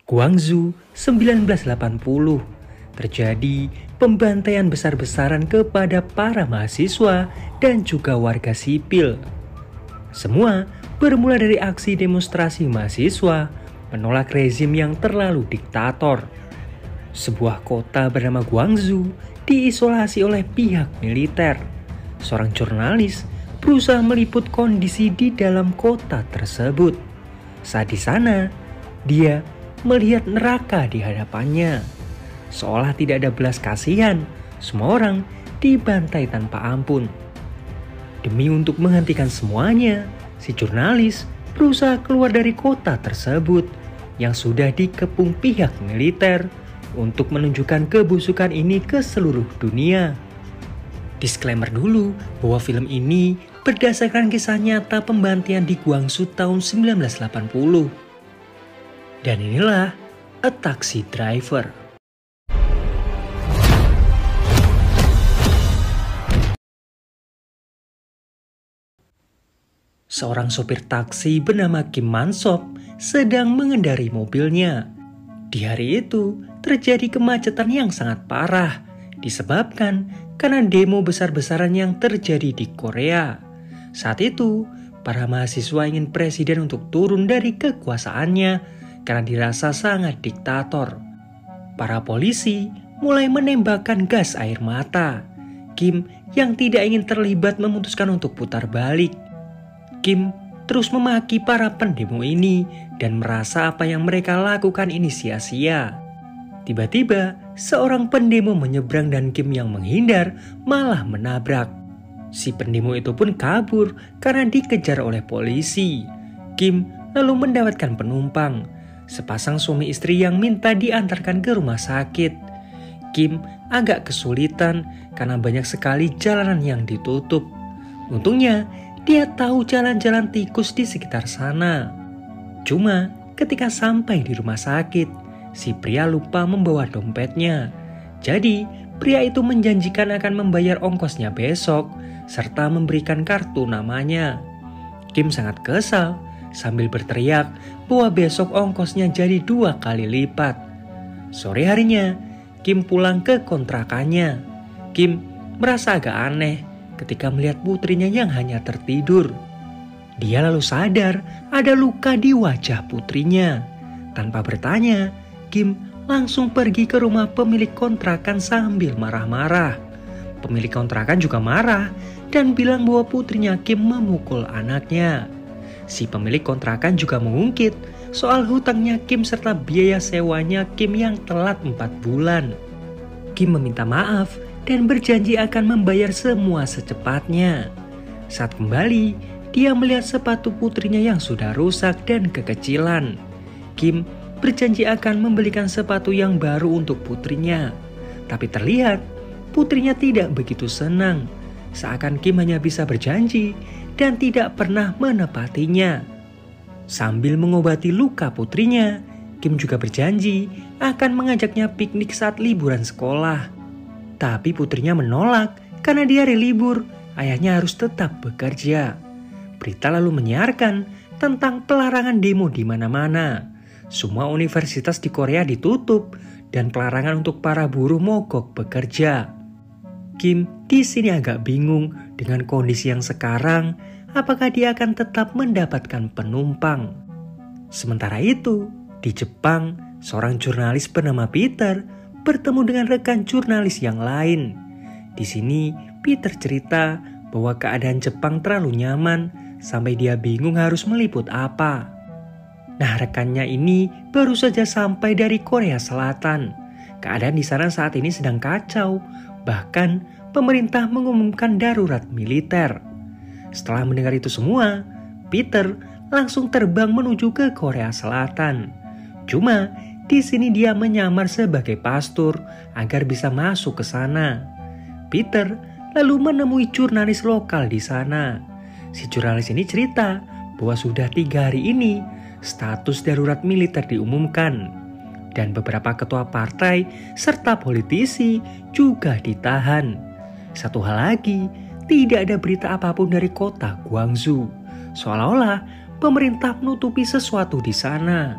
Guangzhou 1980, terjadi pembantaian besar-besaran kepada para mahasiswa dan juga warga sipil. Semua bermula dari aksi demonstrasi mahasiswa menolak rezim yang terlalu diktator. Sebuah kota bernama Guangzhou diisolasi oleh pihak militer. Seorang jurnalis berusaha meliput kondisi di dalam kota tersebut. Saat di sana, dia melihat neraka di hadapannya. Seolah tidak ada belas kasihan, semua orang dibantai tanpa ampun. Demi untuk menghentikan semuanya, si jurnalis berusaha keluar dari kota tersebut yang sudah dikepung pihak militer untuk menunjukkan kebusukan ini ke seluruh dunia. Disclaimer dulu bahwa film ini berdasarkan kisah nyata pembantaian di Guangzhou tahun 1980. Dan inilah A Taxi Driver. Seorang sopir taksi bernama Kim Man-sop sedang mengendarai mobilnya. Di hari itu terjadi kemacetan yang sangat parah disebabkan karena demo besar-besaran yang terjadi di Korea. Saat itu, para mahasiswa ingin presiden untuk turun dari kekuasaannya karena dirasa sangat diktator. Para polisi mulai menembakkan gas air mata. Kim yang tidak ingin terlibat memutuskan untuk putar balik. Kim terus memaki para pendemo ini dan merasa apa yang mereka lakukan ini sia-sia. Tiba-tiba seorang pendemo menyeberang dan Kim yang menghindar malah menabrak. Si pendemo itu pun kabur karena dikejar oleh polisi. Kim lalu mendapatkan penumpang, sepasang suami istri yang minta diantarkan ke rumah sakit. Kim agak kesulitan karena banyak sekali jalanan yang ditutup. Untungnya dia tahu jalan-jalan tikus di sekitar sana. Cuma ketika sampai di rumah sakit, si pria lupa membawa dompetnya. Jadi pria itu menjanjikan akan membayar ongkosnya besok serta memberikan kartu namanya. Kim sangat kesal sambil berteriak bahwa besok ongkosnya jadi 2 kali lipat. Sore harinya, Kim pulang ke kontrakannya. Kim merasa agak aneh ketika melihat putrinya yang hanya tertidur. Dia lalu sadar ada luka di wajah putrinya. Tanpa bertanya, Kim langsung pergi ke rumah pemilik kontrakan sambil marah-marah. Pemilik kontrakan juga marah dan bilang bahwa putrinya Kim memukul anaknya. Si pemilik kontrakan juga mengungkit soal hutangnya Kim serta biaya sewanya Kim yang telat 4 bulan. Kim meminta maaf dan berjanji akan membayar semua secepatnya. Saat kembali, dia melihat sepatu putrinya yang sudah rusak dan kekecilan. Kim berjanji akan membelikan sepatu yang baru untuk putrinya. Tapi terlihat putrinya tidak begitu senang. Seakan Kim hanya bisa berjanji dan tidak pernah menepatinya. Sambil mengobati luka putrinya, Kim juga berjanji akan mengajaknya piknik saat liburan sekolah. Tapi putrinya menolak karena di hari libur ayahnya harus tetap bekerja. Berita lalu menyiarkan tentang pelarangan demo di mana-mana. Semua universitas di Korea ditutup dan pelarangan untuk para buruh mogok bekerja. Kim di sini agak bingung dengan kondisi yang sekarang, apakah dia akan tetap mendapatkan penumpang. Sementara itu, di Jepang, seorang jurnalis bernama Peter bertemu dengan rekan jurnalis yang lain. Di sini, Peter cerita bahwa keadaan Jepang terlalu nyaman sampai dia bingung harus meliput apa. Nah, rekannya ini baru saja sampai dari Korea Selatan. Keadaan di sana saat ini sedang kacau. Bahkan pemerintah mengumumkan darurat militer. Setelah mendengar itu semua, Peter langsung terbang menuju ke Korea Selatan. Cuma di sini dia menyamar sebagai pastor agar bisa masuk ke sana. Peter lalu menemui jurnalis lokal di sana. Si jurnalis ini cerita bahwa sudah 3 hari ini status darurat militer diumumkan. Dan beberapa ketua partai serta politisi juga ditahan. Satu hal lagi, tidak ada berita apapun dari kota Guangzhou. Seolah-olah pemerintah menutupi sesuatu di sana.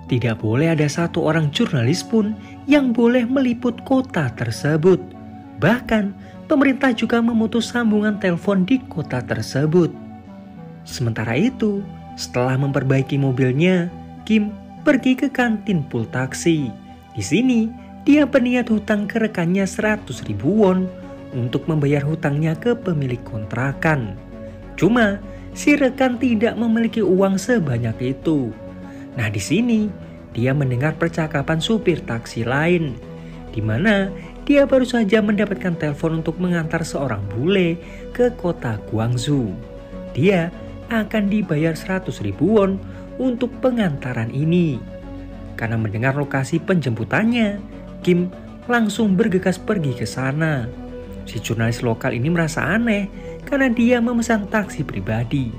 Tidak boleh ada satu orang jurnalis pun yang boleh meliput kota tersebut. Bahkan, pemerintah juga memutus sambungan telepon di kota tersebut. Sementara itu, setelah memperbaiki mobilnya, Kim pergi ke kantin pool taksi. Di sini, dia berniat hutang ke rekannya 100.000 won untuk membayar hutangnya ke pemilik kontrakan. Cuma, si rekan tidak memiliki uang sebanyak itu. Nah, di sini dia mendengar percakapan supir taksi lain, di mana dia baru saja mendapatkan telepon untuk mengantar seorang bule ke kota Gwangju. Dia akan dibayar 100.000 won untuk pengantaran ini. Karena mendengar lokasi penjemputannya, Kim langsung bergegas pergi ke sana. Si jurnalis lokal ini merasa aneh karena dia memesan taksi pribadi.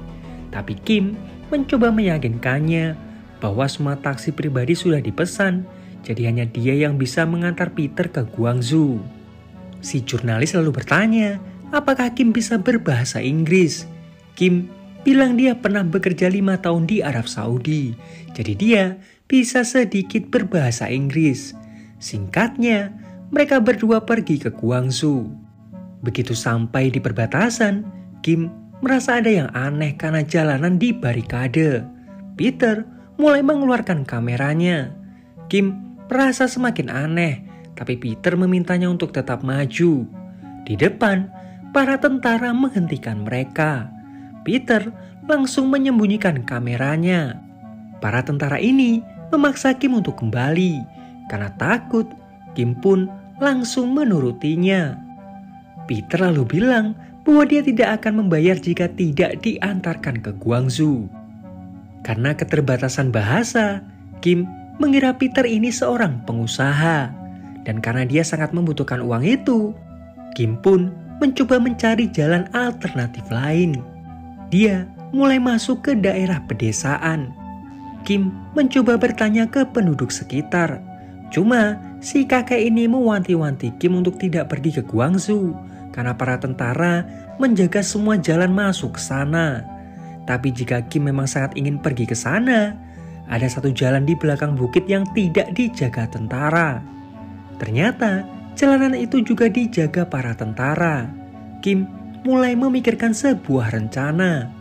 Tapi Kim mencoba meyakinkannya bahwa semua taksi pribadi sudah dipesan, jadi hanya dia yang bisa mengantar Peter ke Gwangju. Si jurnalis lalu bertanya, apakah Kim bisa berbahasa Inggris? Kim bilang dia pernah bekerja 5 tahun di Arab Saudi, jadi dia bisa sedikit berbahasa Inggris. Singkatnya, mereka berdua pergi ke Gwangju. Begitu sampai di perbatasan, Kim merasa ada yang aneh karena jalanan di barikade. Peter mulai mengeluarkan kameranya. Kim merasa semakin aneh, tapi Peter memintanya untuk tetap maju. Di depan, para tentara menghentikan mereka. Peter langsung menyembunyikan kameranya. Para tentara ini memaksa Kim untuk kembali. Karena takut, Kim pun langsung menurutinya. Peter lalu bilang bahwa dia tidak akan membayar jika tidak diantarkan ke Gwangju. Karena keterbatasan bahasa, Kim mengira Peter ini seorang pengusaha. Dan karena dia sangat membutuhkan uang itu, Kim pun mencoba mencari jalan alternatif lain. Dia mulai masuk ke daerah pedesaan. Kim mencoba bertanya ke penduduk sekitar. Cuma si kakek ini mewanti-wanti Kim untuk tidak pergi ke Gwangju karena para tentara menjaga semua jalan masuk ke sana. Tapi jika Kim memang sangat ingin pergi ke sana, ada satu jalan di belakang bukit yang tidak dijaga tentara. Ternyata jalanan itu juga dijaga para tentara. Kim mulai memikirkan sebuah rencana.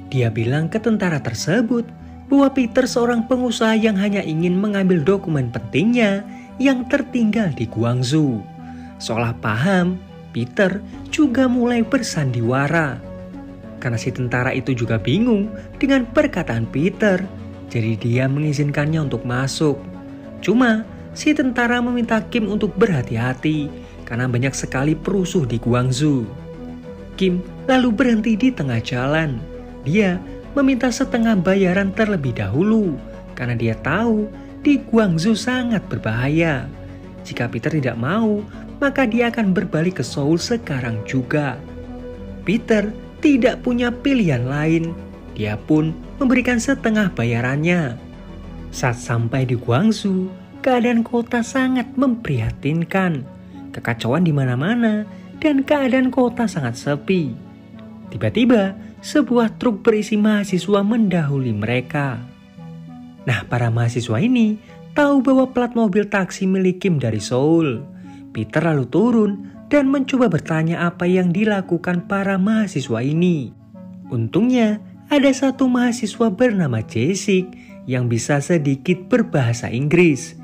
Dia bilang ke tentara tersebut bahwa Peter seorang pengusaha yang hanya ingin mengambil dokumen pentingnya yang tertinggal di Gwangju. Seolah paham, Peter juga mulai bersandiwara. Karena si tentara itu juga bingung dengan perkataan Peter, jadi dia mengizinkannya untuk masuk. Cuma si tentara meminta Kim untuk berhati-hati karena banyak sekali perusuh di Gwangju. Kim lalu berhenti di tengah jalan. Dia meminta setengah bayaran terlebih dahulu karena dia tahu di Gwangju sangat berbahaya. Jika Peter tidak mau, maka dia akan berbalik ke Seoul sekarang juga. Peter tidak punya pilihan lain. Dia pun memberikan setengah bayarannya. Saat sampai di Gwangju, keadaan kota sangat memprihatinkan. Kekacauan di mana-mana dan keadaan kota sangat sepi. Tiba-tiba, sebuah truk berisi mahasiswa mendahului mereka. Nah, para mahasiswa ini tahu bahwa plat mobil taksi milik Kim dari Seoul. Peter lalu turun dan mencoba bertanya apa yang dilakukan para mahasiswa ini. Untungnya, ada satu mahasiswa bernama Jessic yang bisa sedikit berbahasa Inggris.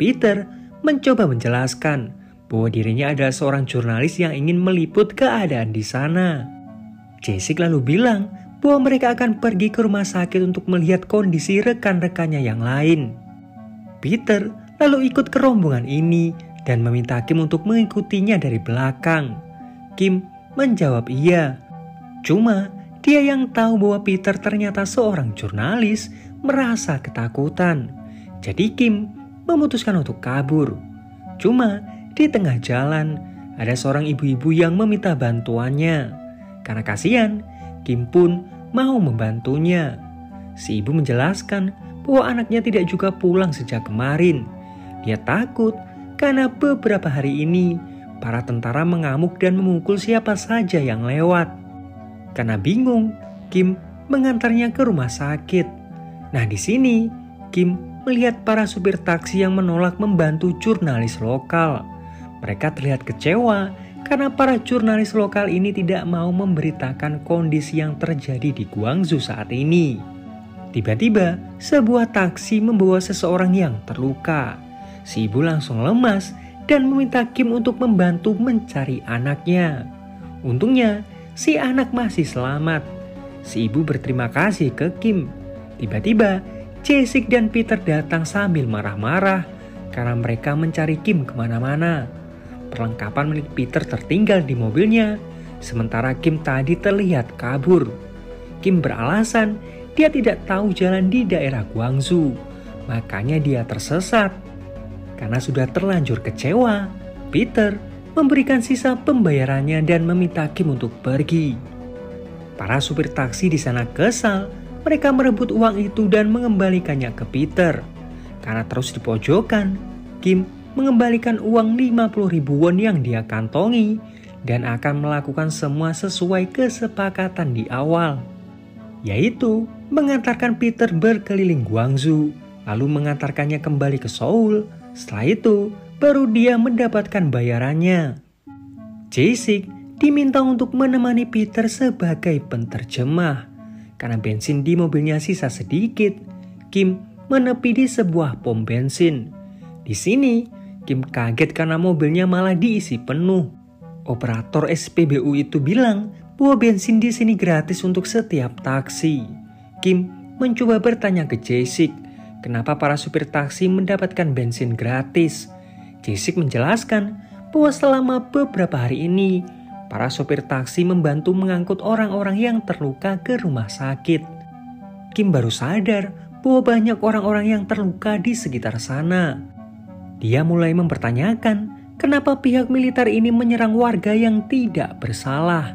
Peter mencoba menjelaskan bahwa dirinya adalah seorang jurnalis yang ingin meliput keadaan di sana. Jessic lalu bilang bahwa mereka akan pergi ke rumah sakit untuk melihat kondisi rekan-rekannya yang lain. Peter lalu ikut ke rombongan ini dan meminta Kim untuk mengikutinya dari belakang. Kim menjawab iya. Cuma dia yang tahu bahwa Peter ternyata seorang jurnalis merasa ketakutan. Jadi Kim memutuskan untuk kabur. Cuma di tengah jalan ada seorang ibu-ibu yang meminta bantuannya. Karena kasihan, Kim pun mau membantunya. Si ibu menjelaskan bahwa anaknya tidak juga pulang sejak kemarin. Dia takut karena beberapa hari ini para tentara mengamuk dan memukul siapa saja yang lewat. Karena bingung, Kim mengantarnya ke rumah sakit. Nah, di sini Kim melihat para supir taksi yang menolak membantu jurnalis lokal. Mereka terlihat kecewa karena para jurnalis lokal ini tidak mau memberitakan kondisi yang terjadi di Guangzhou saat ini. Tiba-tiba, sebuah taksi membawa seseorang yang terluka. Si ibu langsung lemas dan meminta Kim untuk membantu mencari anaknya. Untungnya, si anak masih selamat. Si ibu berterima kasih ke Kim. Tiba-tiba, Jae-sik dan Peter datang sambil marah-marah karena mereka mencari Kim kemana-mana. Perlengkapan milik Peter tertinggal di mobilnya, sementara Kim tadi terlihat kabur. Kim beralasan dia tidak tahu jalan di daerah Guangzhou, makanya dia tersesat. Karena sudah terlanjur kecewa, Peter memberikan sisa pembayarannya dan meminta Kim untuk pergi. Para supir taksi di sana kesal, mereka merebut uang itu dan mengembalikannya ke Peter. Karena terus dipojokkan, Kim mengembalikan uang 50.000 won yang dia kantongi dan akan melakukan semua sesuai kesepakatan di awal, yaitu mengantarkan Peter berkeliling Guangzhou, lalu mengantarkannya kembali ke Seoul. Setelah itu, baru dia mendapatkan bayarannya. Jae-sik diminta untuk menemani Peter sebagai penterjemah. Karena bensin di mobilnya sisa sedikit, Kim menepi di sebuah pom bensin. Di sini, Kim kaget karena mobilnya malah diisi penuh. Operator SPBU itu bilang bahwa bensin di sini gratis untuk setiap taksi. Kim mencoba bertanya ke Jae-sik, kenapa para supir taksi mendapatkan bensin gratis. Jae-sik menjelaskan bahwa selama beberapa hari ini, para supir taksi membantu mengangkut orang-orang yang terluka ke rumah sakit. Kim baru sadar bahwa banyak orang-orang yang terluka di sekitar sana. Dia mulai mempertanyakan kenapa pihak militer ini menyerang warga yang tidak bersalah.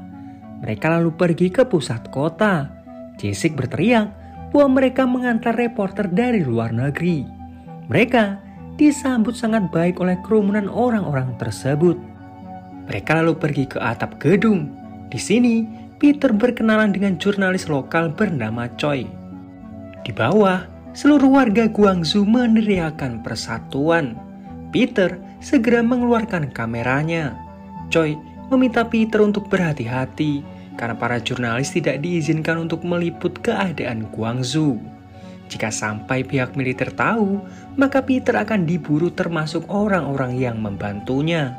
Mereka lalu pergi ke pusat kota. Jae-sik berteriak bahwa mereka mengantar reporter dari luar negeri. Mereka disambut sangat baik oleh kerumunan orang-orang tersebut. Mereka lalu pergi ke atap gedung. Di sini, Peter berkenalan dengan jurnalis lokal bernama Choi. Di bawah, seluruh warga Guangzhou meneriakan persatuan. Peter segera mengeluarkan kameranya. Choi meminta Peter untuk berhati-hati karena para jurnalis tidak diizinkan untuk meliput keadaan Guangzhou. Jika sampai pihak militer tahu, maka Peter akan diburu termasuk orang-orang yang membantunya.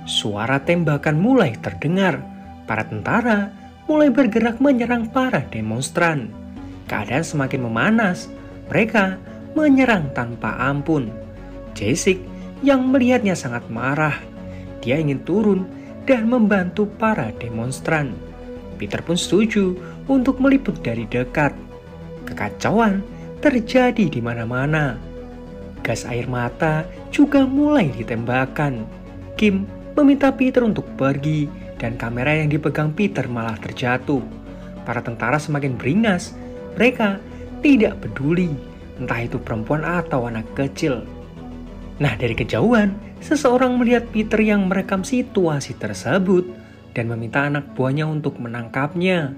Suara tembakan mulai terdengar. Para tentara mulai bergerak menyerang para demonstran. Keadaan semakin memanas. Mereka menyerang tanpa ampun. Jae-sik yang melihatnya sangat marah. Dia ingin turun dan membantu para demonstran. Peter pun setuju untuk meliput dari dekat. Kekacauan terjadi di mana-mana. Gas air mata juga mulai ditembakkan. Kim meminta Peter untuk pergi dan kamera yang dipegang Peter malah terjatuh. Para tentara semakin beringas. Mereka tidak peduli entah itu perempuan atau anak kecil. Nah, dari kejauhan, seseorang melihat Peter yang merekam situasi tersebut dan meminta anak buahnya untuk menangkapnya.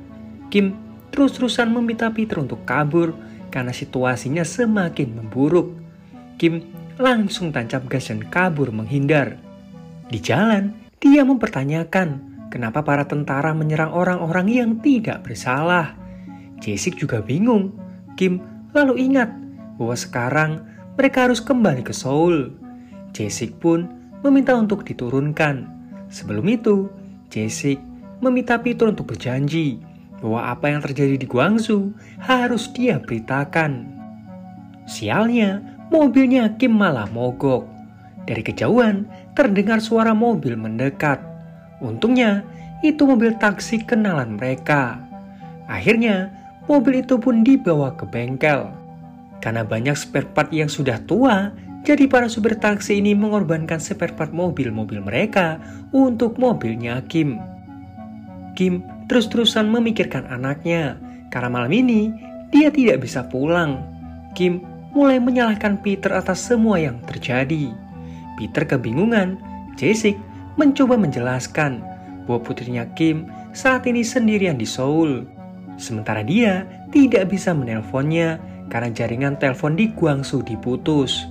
Kim terus-terusan meminta Peter untuk kabur karena situasinya semakin memburuk. Kim langsung tancap gas dan kabur menghindar. Di jalan, dia mempertanyakan kenapa para tentara menyerang orang-orang yang tidak bersalah. Jae-sik juga bingung. Kim lalu ingat bahwa sekarang mereka harus kembali ke Seoul. Jae-sik pun meminta untuk diturunkan. Sebelum itu, Jae-sik meminta Peter untuk berjanji bahwa apa yang terjadi di Guangzhou harus dia beritakan. Sialnya, mobilnya Kim malah mogok. Dari kejauhan, terdengar suara mobil mendekat. Untungnya, itu mobil taksi kenalan mereka. Akhirnya, mobil itu pun dibawa ke bengkel. Karena banyak spare part yang sudah tua, jadi para supir taksi ini mengorbankan spare part mobil-mobil mereka untuk mobilnya Kim. Kim terus-terusan memikirkan anaknya, karena malam ini dia tidak bisa pulang. Kim mulai menyalahkan Peter atas semua yang terjadi. Peter kebingungan. Jae-sik mencoba menjelaskan bahwa putrinya Kim saat ini sendirian di Seoul. Sementara dia tidak bisa menelponnya karena jaringan telepon di Guangzhou diputus.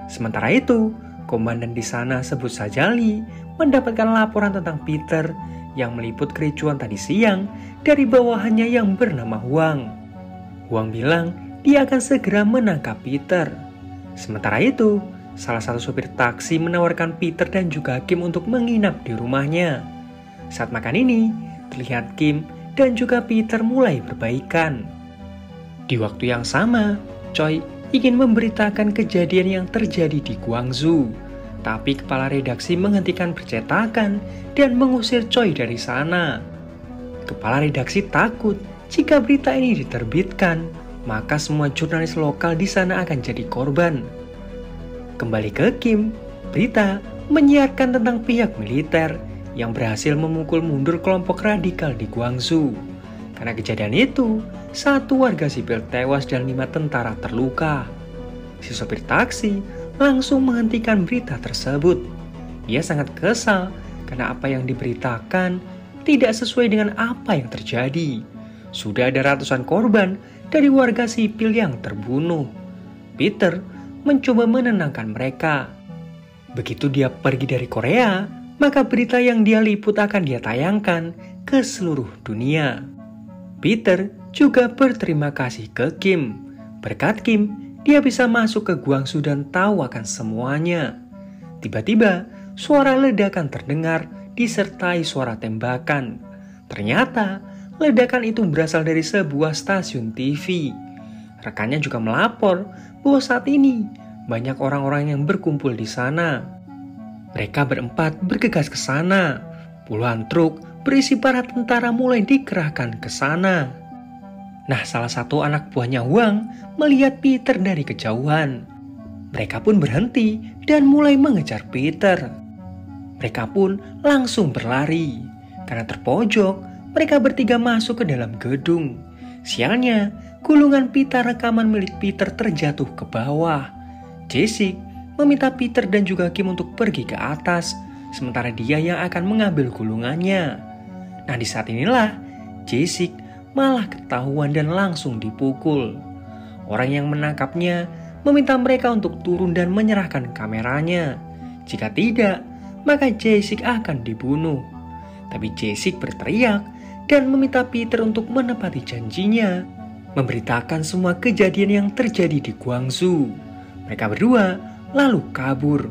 Sementara itu, komandan di sana sebut saja Li mendapatkan laporan tentang Peter yang meliput kericuan tadi siang dari bawahannya yang bernama Huang. Huang bilang dia akan segera menangkap Peter. Sementara itu, salah satu sopir taksi menawarkan Peter dan juga Kim untuk menginap di rumahnya. Saat makan ini, terlihat Kim dan juga Peter mulai berbaikan. Di waktu yang sama, Choi ingin memberitakan kejadian yang terjadi di Guangzhou. Tapi kepala redaksi menghentikan percetakan dan mengusir Choi dari sana. Kepala redaksi takut jika berita ini diterbitkan, maka semua jurnalis lokal di sana akan jadi korban. Kembali ke Kim, berita menyiarkan tentang pihak militer yang berhasil memukul mundur kelompok radikal di Guangzhou. Karena kejadian itu, 1 warga sipil tewas dan 5 tentara terluka. Si sopir taksi langsung menghentikan berita tersebut. Ia sangat kesal karena apa yang diberitakan tidak sesuai dengan apa yang terjadi. Sudah ada ratusan korban dari warga sipil yang terbunuh. Peter mencoba menenangkan mereka. Begitu dia pergi dari Korea, maka berita yang dia liput akan dia tayangkan ke seluruh dunia. Peter juga berterima kasih ke Kim. Berkat Kim, dia bisa masuk ke Guangzhou dan tahu akan semuanya. Tiba-tiba, suara ledakan terdengar disertai suara tembakan. Ternyata, ledakan itu berasal dari sebuah stasiun TV. Rekannya juga melapor bahwa saat ini banyak orang-orang yang berkumpul di sana. Mereka berempat bergegas ke sana. Puluhan truk berisi para tentara mulai dikerahkan ke sana. Nah, salah satu anak buahnya Huang melihat Peter dari kejauhan. Mereka pun berhenti dan mulai mengejar Peter. Mereka pun langsung berlari. Karena terpojok, mereka bertiga masuk ke dalam gedung. Sialnya, gulungan pita rekaman milik Peter terjatuh ke bawah. Jessica meminta Peter dan juga Kim untuk pergi ke atas, sementara dia yang akan mengambil gulungannya. Nah, di saat inilah Jessica malah ketahuan dan langsung dipukul. Orang yang menangkapnya meminta mereka untuk turun dan menyerahkan kameranya. Jika tidak, maka Jessica akan dibunuh. Tapi Jessica berteriak dan meminta Peter untuk menepati janjinya, memberitakan semua kejadian yang terjadi di Guangzhou. Mereka berdua lalu kabur.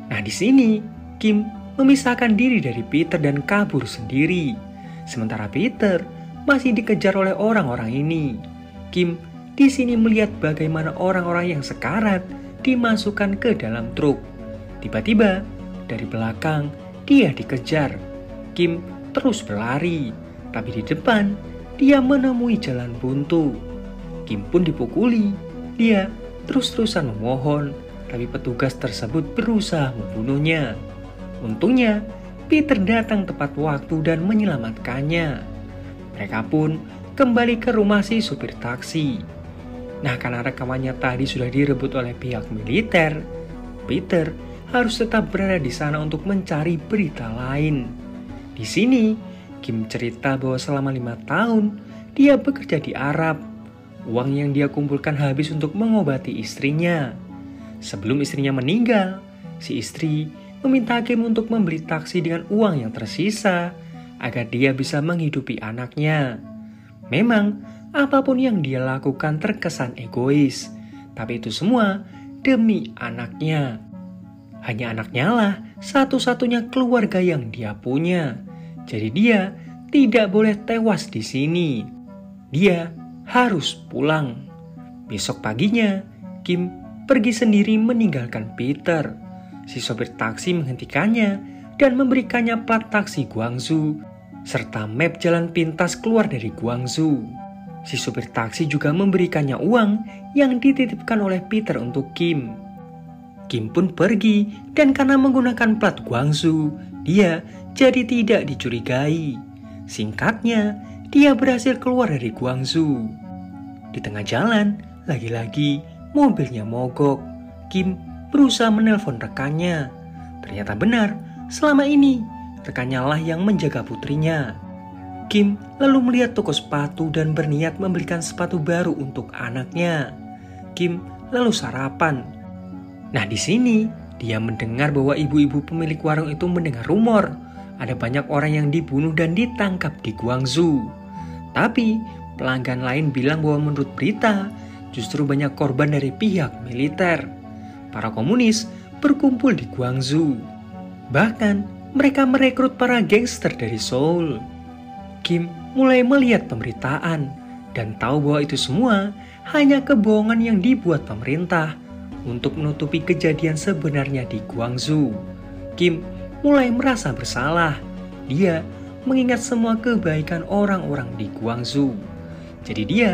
Nah, di sini Kim memisahkan diri dari Peter dan kabur sendiri. Sementara Peter masih dikejar oleh orang-orang ini. Kim di sini melihat bagaimana orang-orang yang sekarat dimasukkan ke dalam truk. Tiba-tiba dari belakang dia dikejar. Kim terus berlari, tapi di depan dia menemui jalan buntu. Kim pun dipukuli. Dia terus-terusan memohon, tapi petugas tersebut berusaha membunuhnya. Untungnya Peter datang tepat waktu dan menyelamatkannya. Mereka pun kembali ke rumah si supir taksi. Nah, karena rekamannya tadi sudah direbut oleh pihak militer, Peter harus tetap berada di sana untuk mencari berita lain. Di sini, Kim cerita bahwa selama 5 tahun dia bekerja di Arab. Uang yang dia kumpulkan habis untuk mengobati istrinya. Sebelum istrinya meninggal, si istri meminta Kim untuk membeli taksi dengan uang yang tersisa agar dia bisa menghidupi anaknya. Memang, apapun yang dia lakukan terkesan egois, tapi itu semua demi anaknya. Hanya anaknya lah satu-satunya keluarga yang dia punya. Jadi dia tidak boleh tewas di sini. Dia harus pulang. Besok paginya, Kim pergi sendiri meninggalkan Peter. Si sopir taksi menghentikannya dan memberikannya plat taksi Guangzhou serta map jalan pintas keluar dari Guangzhou. Si supir taksi juga memberikannya uang yang dititipkan oleh Peter untuk Kim. Kim pun pergi dan karena menggunakan plat Guangzhou, dia jadi tidak dicurigai. Singkatnya, dia berhasil keluar dari Guangzhou. Di tengah jalan, lagi-lagi mobilnya mogok. Kim berusaha menelpon rekannya. Ternyata benar, selama ini rekannya lah yang menjaga putrinya. Kim lalu melihat toko sepatu dan berniat membelikan sepatu baru untuk anaknya. Kim lalu sarapan. Nah di sini dia mendengar bahwa ibu-ibu pemilik warung itu mendengar rumor ada banyak orang yang dibunuh dan ditangkap di Guangzhou. Tapi pelanggan lain bilang bahwa menurut berita justru banyak korban dari pihak militer. Para komunis berkumpul di Guangzhou. Bahkan mereka merekrut para gangster dari Seoul. Kim mulai melihat pemberitaan dan tahu bahwa itu semua hanya kebohongan yang dibuat pemerintah untuk menutupi kejadian sebenarnya di Guangzhou. Kim mulai merasa bersalah. Dia mengingat semua kebaikan orang-orang di Guangzhou. Jadi dia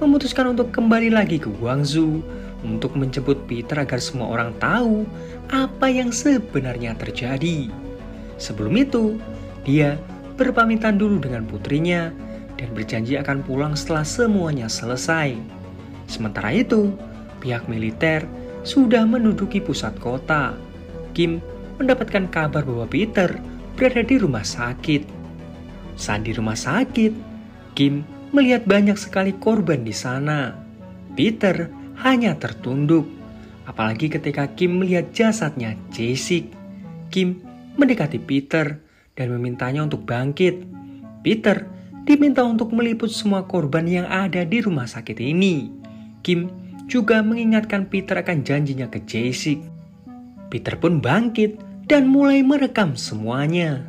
memutuskan untuk kembali lagi ke Guangzhou untuk menjemput Peter agar semua orang tahu apa yang sebenarnya terjadi. Sebelum itu, dia berpamitan dulu dengan putrinya dan berjanji akan pulang setelah semuanya selesai. Sementara itu, pihak militer sudah menduduki pusat kota. Kim mendapatkan kabar bahwa Peter berada di rumah sakit. Saat di rumah sakit, Kim melihat banyak sekali korban di sana. Peter hanya tertunduk, apalagi ketika Kim melihat jasadnya Jae-sik. Kim mendekati Peter dan memintanya untuk bangkit. Peter diminta untuk meliput semua korban yang ada di rumah sakit ini. Kim juga mengingatkan Peter akan janjinya ke Jae-sik. Peter pun bangkit dan mulai merekam semuanya.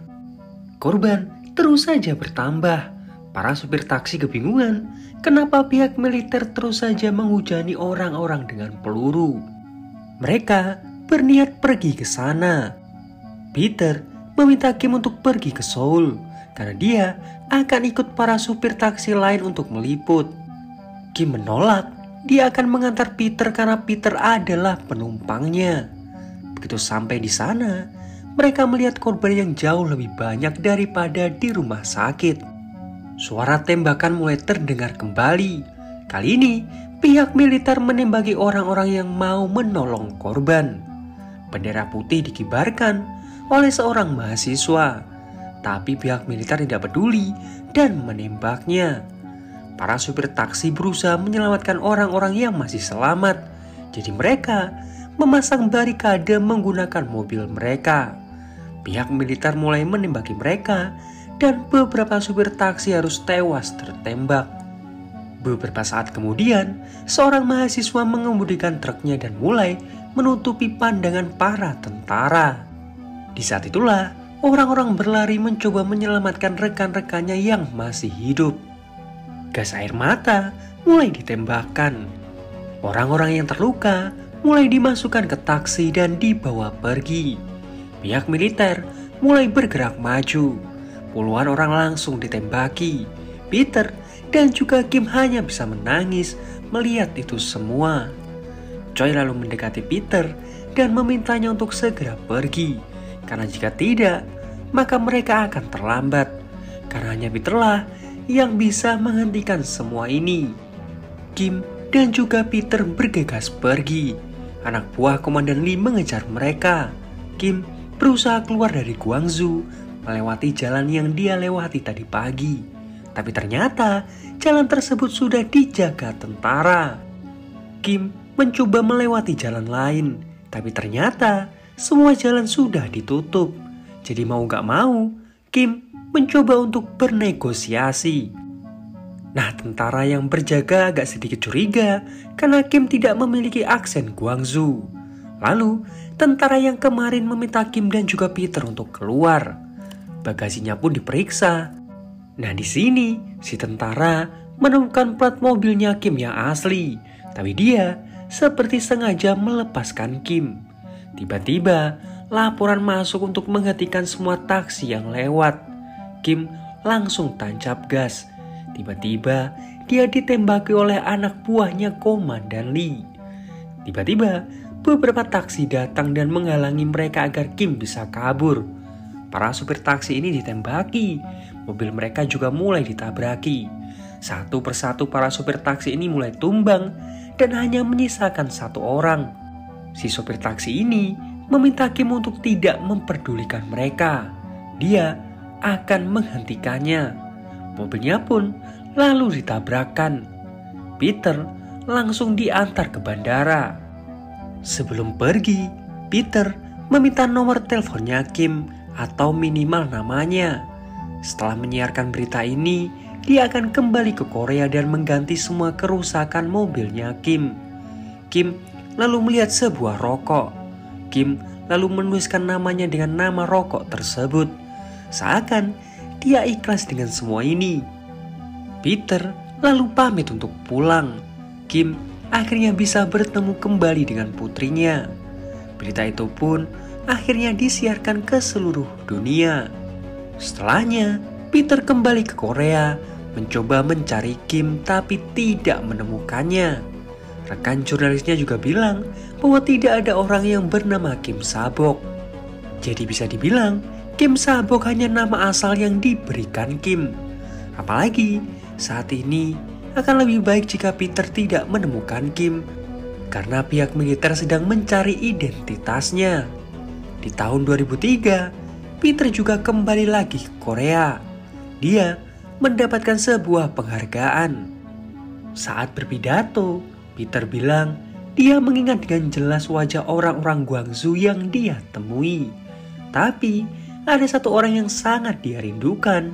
Korban terus saja bertambah. Para supir taksi kebingungan kenapa pihak militer terus saja menghujani orang-orang dengan peluru. Mereka berniat pergi ke sana. Peter meminta Kim untuk pergi ke Seoul karena dia akan ikut para supir taksi lain untuk meliput. Kim menolak, dia akan mengantar Peter karena Peter adalah penumpangnya. Begitu sampai di sana, mereka melihat korban yang jauh lebih banyak daripada di rumah sakit. Suara tembakan mulai terdengar kembali. Kali ini, pihak militer menembaki orang-orang yang mau menolong korban. Bendera putih dikibarkan oleh seorang mahasiswa. Tapi pihak militer tidak peduli dan menembaknya. Para supir taksi berusaha menyelamatkan orang-orang yang masih selamat. Jadi mereka memasang barikade menggunakan mobil mereka. Pihak militer mulai menembaki mereka dan beberapa supir taksi harus tewas tertembak. Beberapa saat kemudian, seorang mahasiswa mengemudikan truknya dan mulai menutupi pandangan para tentara. Di saat itulah, orang-orang berlari mencoba menyelamatkan rekan-rekannya yang masih hidup. Gas air mata mulai ditembakkan. Orang-orang yang terluka mulai dimasukkan ke taksi dan dibawa pergi. Pihak militer mulai bergerak maju. Puluhan orang langsung ditembaki. Peter dan juga Kim hanya bisa menangis melihat itu semua. Choi lalu mendekati Peter dan memintanya untuk segera pergi. Karena jika tidak, maka mereka akan terlambat. Karena hanya Peterlah yang bisa menghentikan semua ini. Kim dan juga Peter bergegas pergi. Anak buah Komandan Lee mengejar mereka. Kim berusaha keluar dari Guangzhou, melewati jalan yang dia lewati tadi pagi. Tapi ternyata jalan tersebut sudah dijaga tentara. Kim mencoba melewati jalan lain, tapi ternyata semua jalan sudah ditutup. Jadi mau gak mau, Kim mencoba untuk bernegosiasi. Nah, tentara yang berjaga agak sedikit curiga karena Kim tidak memiliki aksen Guangzhou. Lalu, tentara yang kemarin meminta Kim dan juga Peter untuk keluar. Bagasinya pun diperiksa. Nah, di sini si tentara menemukan plat mobilnya Kim yang asli, tapi dia seperti sengaja melepaskan Kim. Tiba-tiba, laporan masuk untuk menghentikan semua taksi yang lewat. Kim langsung tancap gas. Tiba-tiba, dia ditembaki oleh anak buahnya Komandan Lee. Tiba-tiba, beberapa taksi datang dan menghalangi mereka agar Kim bisa kabur. Para supir taksi ini ditembaki, mobil mereka juga mulai ditabraki. Satu persatu para supir taksi ini mulai tumbang dan hanya menyisakan satu orang. Si supir taksi ini meminta Kim untuk tidak memperdulikan mereka. Dia akan menghentikannya. Mobilnya pun lalu ditabrakkan. Peter langsung diantar ke bandara. Sebelum pergi, Peter meminta nomor teleponnya Kim atau minimal namanya. Setelah menyiarkan berita ini, dia akan kembali ke Korea dan mengganti semua kerusakan mobilnya Kim. Kim lalu melihat sebuah rokok. Kim lalu menuliskan namanya dengan nama rokok tersebut. Seakan dia ikhlas dengan semua ini. Peter lalu pamit untuk pulang. Kim akhirnya bisa bertemu kembali dengan putrinya. Berita itu pun akhirnya disiarkan ke seluruh dunia. Setelahnya, Peter kembali ke Korea, mencoba mencari Kim tapi tidak menemukannya. Rekan jurnalisnya juga bilang bahwa tidak ada orang yang bernama Kim Sabok. Jadi bisa dibilang, Kim Sabok hanya nama asal yang diberikan Kim. Apalagi saat ini akan lebih baik jika Peter tidak menemukan Kim, karena pihak militer sedang mencari identitasnya. Di tahun 2003, Peter juga kembali lagi ke Korea. Dia mendapatkan sebuah penghargaan. Saat berpidato, Peter bilang dia mengingat dengan jelas wajah orang-orang Gwangju yang dia temui. Tapi ada satu orang yang sangat dia rindukan,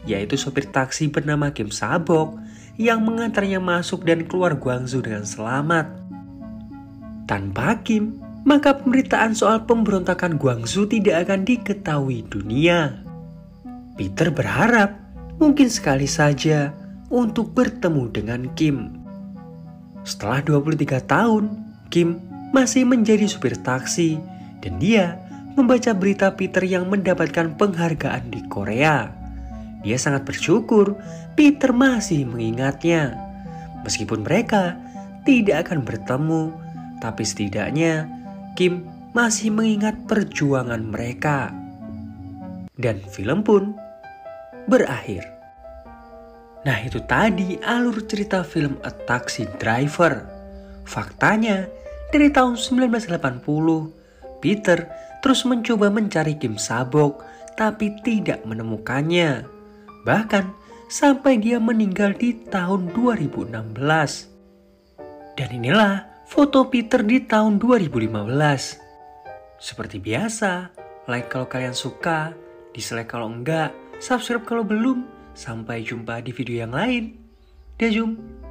yaitu sopir taksi bernama Kim Sabok yang mengantarnya masuk dan keluar Gwangju dengan selamat. Tanpa Kim, maka pemberitaan soal pemberontakan Gwangju tidak akan diketahui dunia. Peter berharap mungkin sekali saja untuk bertemu dengan Kim. Setelah 23 tahun, Kim masih menjadi supir taksi dan dia membaca berita Peter yang mendapatkan penghargaan di Korea. Dia sangat bersyukur Peter masih mengingatnya. Meskipun mereka tidak akan bertemu, tapi setidaknya Kim masih mengingat perjuangan mereka. Dan film pun berakhir. Nah, itu tadi alur cerita film A Taxi Driver. Faktanya, dari tahun 1980, Peter terus mencoba mencari Kim Sabok tapi tidak menemukannya. Bahkan sampai dia meninggal di tahun 2016. Dan inilah foto Peter di tahun 2015. Seperti biasa, like kalau kalian suka, dislike kalau enggak, subscribe kalau belum. Sampai jumpa di video yang lain. Dadah.